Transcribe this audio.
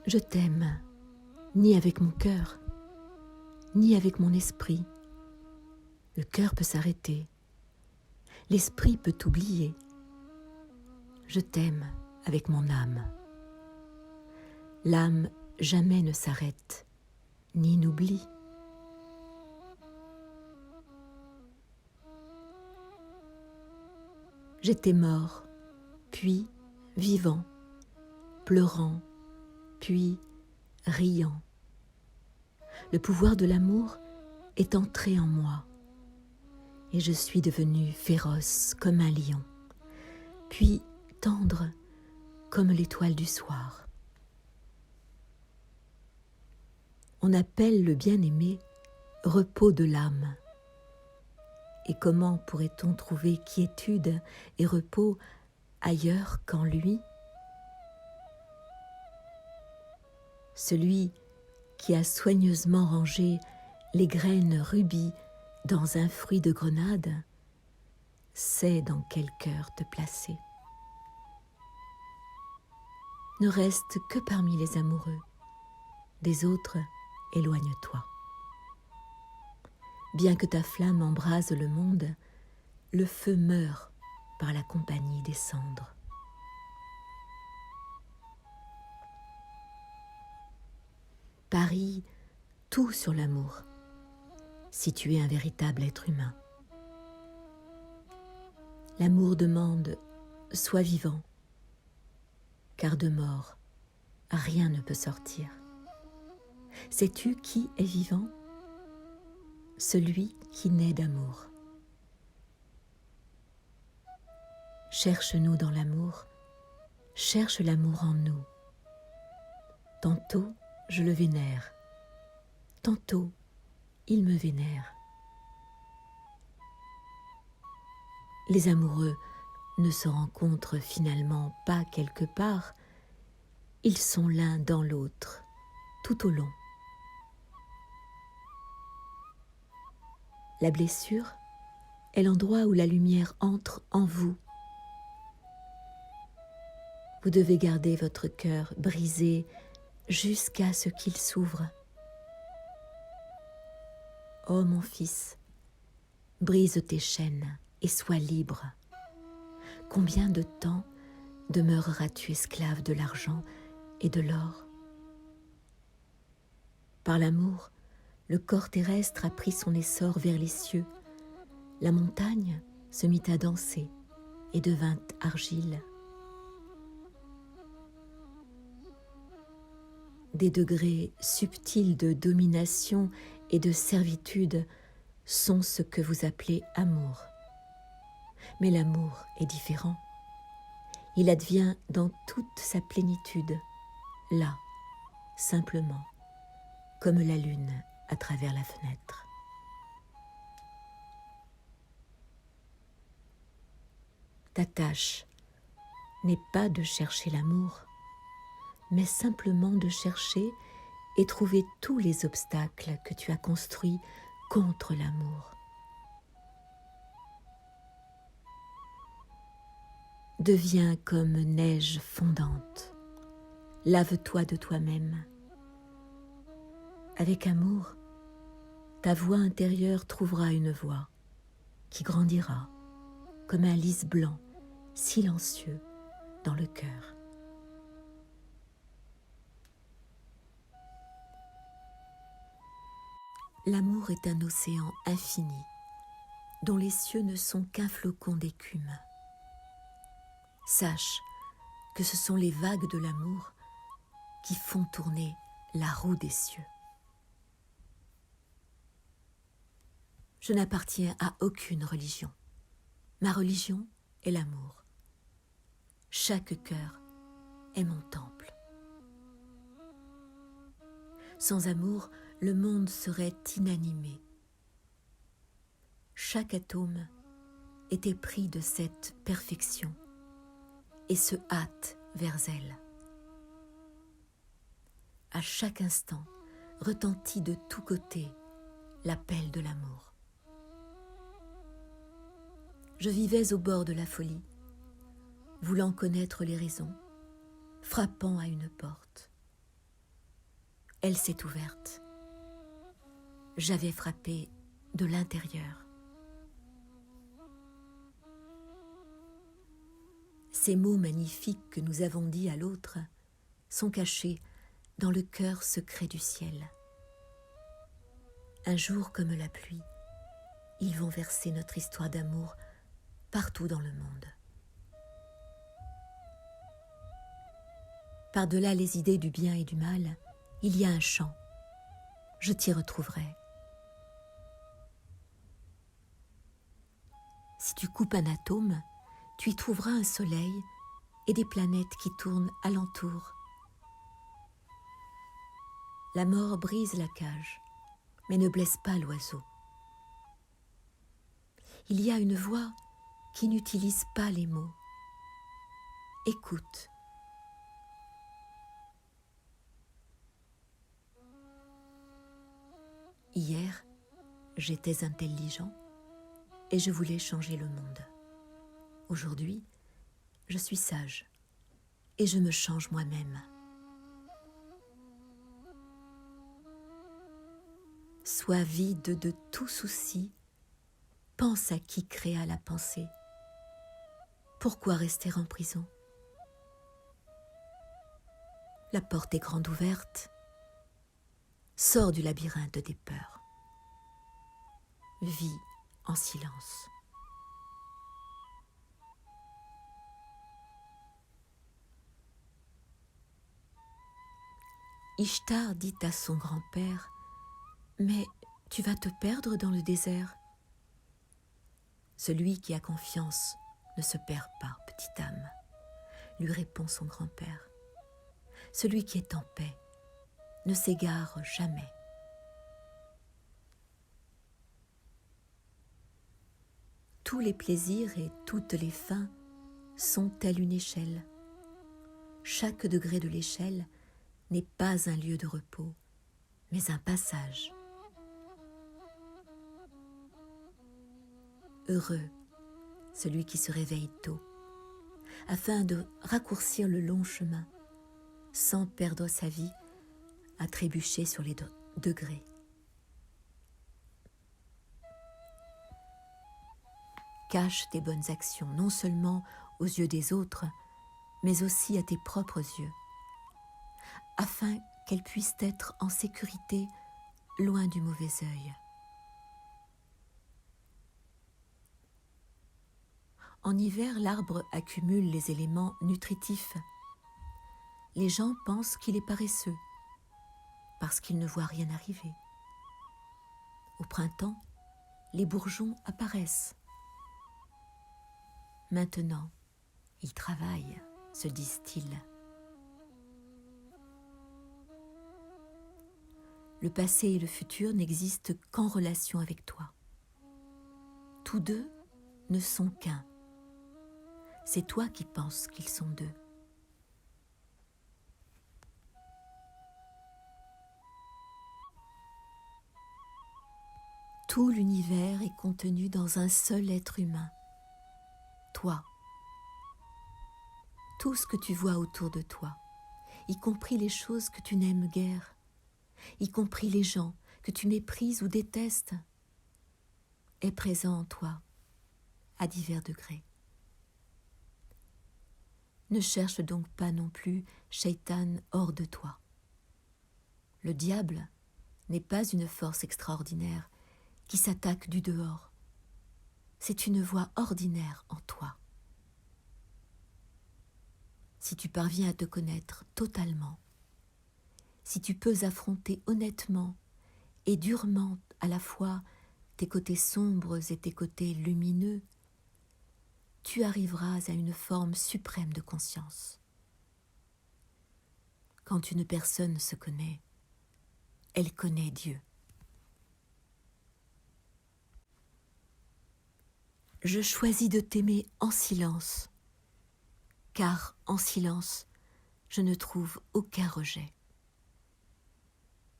Je t'aime, ni avec mon cœur, ni avec mon esprit. Le cœur peut s'arrêter, l'esprit peut t'oublier. Je t'aime avec mon âme. L'âme jamais ne s'arrête, ni n'oublie. J'étais mort, puis vivant, pleurant, puis riant. Le pouvoir de l'amour est entré en moi, et je suis devenu féroce comme un lion, puis tendre comme l'étoile du soir. On appelle le bien-aimé repos de l'âme. Et comment pourrait-on trouver quiétude et repos ailleurs qu'en lui? Celui qui a soigneusement rangé les graines rubis dans un fruit de grenade sait dans quel cœur te placer. Ne reste que parmi les amoureux, des autres éloigne-toi. Bien que ta flamme embrase le monde, le feu meurt par la compagnie des cendres. Parie tout sur l'amour, si tu es un véritable être humain. L'amour demande « sois vivant », car de mort, rien ne peut sortir. Sais-tu qui est vivant? Celui qui naît d'amour. Cherche-nous dans l'amour, cherche l'amour en nous. Tantôt, je le vénère, tantôt, il me vénère. Les amoureux ne se rencontrent finalement pas quelque part, ils sont l'un dans l'autre, tout au long. La blessure est l'endroit où la lumière entre en vous. Vous devez garder votre cœur brisé jusqu'à ce qu'il s'ouvre. Ô mon fils, brise tes chaînes et sois libre. Combien de temps demeureras-tu esclave de l'argent et de l'or? Par l'amour, le corps terrestre a pris son essor vers les cieux. La montagne se mit à danser et devint argile. Des degrés subtils de domination et de servitude sont ce que vous appelez amour. Mais l'amour est différent. Il advient dans toute sa plénitude, là, simplement, comme la lune à travers la fenêtre. Ta tâche n'est pas de chercher l'amour, mais simplement de chercher et trouver tous les obstacles que tu as construits contre l'amour. Deviens comme neige fondante, lave-toi de toi-même. Avec amour, ta voix intérieure trouvera une voix qui grandira comme un lys blanc, silencieux dans le cœur. L'amour est un océan infini, dont les cieux ne sont qu'un flocon d'écume. Sache que ce sont les vagues de l'amour qui font tourner la roue des cieux. Je n'appartiens à aucune religion. Ma religion est l'amour. Chaque cœur est mon temple. Sans amour, le monde serait inanimé. Chaque atome est épris de cette perfection et se hâte vers elle. À chaque instant, retentit de tous côtés l'appel de l'amour. Je vivais au bord de la folie, voulant connaître les raisons, frappant à une porte. elle s'est ouverte. J'avais frappé de l'intérieur. Ces mots magnifiques que nous avons dits à l'autre sont cachés dans le cœur secret du ciel. Un jour comme la pluie, ils vont verser notre histoire d'amour partout dans le monde. Par-delà les idées du bien et du mal, il y a un champ. Je t'y retrouverai. Si tu coupes un atome, tu y trouveras un soleil et des planètes qui tournent alentour. La mort brise la cage, mais ne blesse pas l'oiseau. Il y a une voix qui n'utilise pas les mots. Écoute. Hier, j'étais intelligent et je voulais changer le monde. Aujourd'hui, je suis sage et je me change moi-même. Sois vide de tout souci, pense à qui créa la pensée. Pourquoi rester en prison? La porte est grande ouverte. Sors du labyrinthe des peurs. Vis en silence. Ishtar dit à son grand-père: « Mais tu vas te perdre dans le désert. » Celui qui a confiance ne se perd pas, petite âme, lui répond son grand-père. Celui qui est en paix ne s'égare jamais. Tous les plaisirs et toutes les fins sont tels une échelle. Chaque degré de l'échelle n'est pas un lieu de repos, mais un passage. Heureux celui qui se réveille tôt, afin de raccourcir le long chemin, sans perdre sa vie à trébucher sur les degrés. Cache tes bonnes actions, non seulement aux yeux des autres, mais aussi à tes propres yeux, afin qu'elles puissent être en sécurité, loin du mauvais œil. En hiver, l'arbre accumule les éléments nutritifs. Les gens pensent qu'il est paresseux, parce qu'il ne voit rien arriver. Au printemps, les bourgeons apparaissent. Maintenant, ils travaillent, se disent-ils. Le passé et le futur n'existent qu'en relation avec toi. Tous deux ne sont qu'un. C'est toi qui penses qu'ils sont deux. Tout l'univers est contenu dans un seul être humain, toi. Tout ce que tu vois autour de toi, y compris les choses que tu n'aimes guère, y compris les gens que tu méprises ou détestes, est présent en toi, à divers degrés. Ne cherche donc pas non plus Shaitan hors de toi. Le diable n'est pas une force extraordinaire qui s'attaque du dehors. C'est une voie ordinaire en toi. Si tu parviens à te connaître totalement, si tu peux affronter honnêtement et durement à la fois tes côtés sombres et tes côtés lumineux, tu arriveras à une forme suprême de conscience. Quand une personne se connaît, elle connaît Dieu. Je choisis de t'aimer en silence, car en silence, je ne trouve aucun rejet.